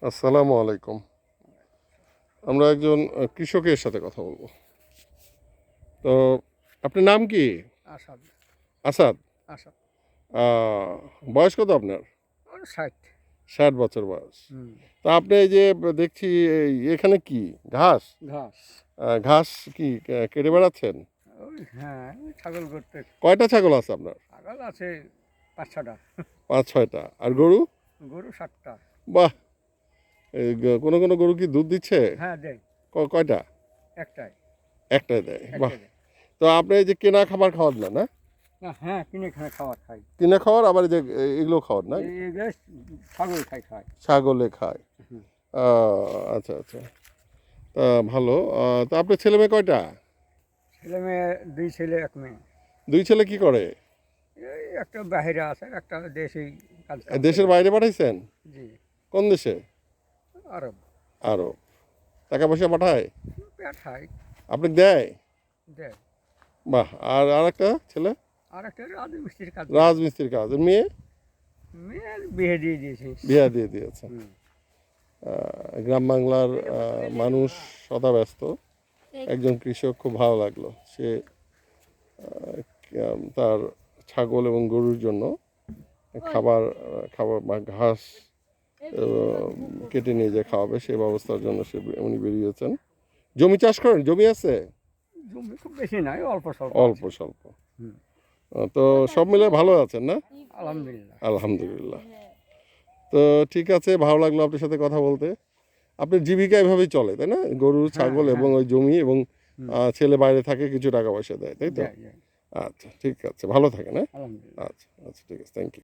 আসসালামু আলাইকুম। আমরা একজন কৃষকের সাথে কথা বলবো। তো আপনার নাম কি? আসাদ। আসাদ। আসাদ। বয়স কত আপনার? 60। 60 বছর বয়স। তা আপনি এই যে দেখছি এখানে কি ঘাস? ঘাস। ঘাস কি কেটে বেড়াচ্ছেন? হ্যাঁ, ছাগল করতে। কয়টা ছাগল আছে আপনার? ছাগল আছে 5-6টা। 5-6টা। আর গরু? গরু 7টা। বাহ! কোনো কোনো গরু কি দুধ দিচ্ছে? হ্যাঁ, দেয়। কয়টা? একটাই। একটাই দেয়। বাহ! একটাই দেয়। তো আপনি এই যে কেনা খাবার খাওয়ান না, না? না, হ্যাঁ, কিনে খাবার খাই। কিনে খাওয়ার আবার এই যে এগুলো খাওয়ান না? এই ছাগল খাই। ছাগলে খায়। হুম। আচ্ছা আচ্ছা। তা ভালো। তা আপনার ছেলে মেয়ে কয়টা? ছেলে মেয়ে 2 ছেলে 1 মেয়ে। 2 ছেলে কি করে? এই একটা বাইরে আছে, একটা দেশেই কাজ দেশের বাইরে পাঠাইছেন? জি। কোন দেশে? আরব। আরব। টাকা পয়সা পাঠায়? পাঠাই। আপনি দেয়? দেয়। বাহ! আর আরেকটা ছেলে? আর একটা রাজমিস্ত্রির কাজ। রাজমিস্ত্রির কাজ। মেয়ে? মেয়ের বিয়ে দিয়ে দিয়েছি। বিয়া দিয়ে দিয়েছে। হুম। গ্রাম বাংলার মানুষ সদাব্যস্ত। একজন কৃষক, খুব ভালো লাগলো। সে তার ছাগল এবং গরুর জন্য খাবার বা ঘাস কেটে নিয়ে যে খাওয়াবে সেই ব্যবস্থার জন্য উনি বেরিয়েছেন। জমি চাষ করেন? জমি আছে? জমি খুব বেশি নাই, অল্প স্বল্প। অল্প স্বল্প। হুম। তো সব মিলে ভালো আছেন না? আলহামদুলিল্লাহ। আলহামদুলিল্লাহ। তো ঠিক আছে, ভালো লাগলো আপনার সাথে কথা বলতে। আপনার জীবিকা এভাবেই চলে, তাই না? গরু, হ্যাঁ, ছাগল এবং হ্যাঁ। ওই জমি এবং হুম। ছেলে বাইরে থাকে, কিছু টাকা পয়সা দেয়, তাই তো? যাই। আচ্ছা, ঠিক আছে, ভালো থাকেন। হ্যাঁ, আলহামদুলিল্লাহ। আচ্ছা আচ্ছা, ঠিক আছে, থ্যাংক ইউ।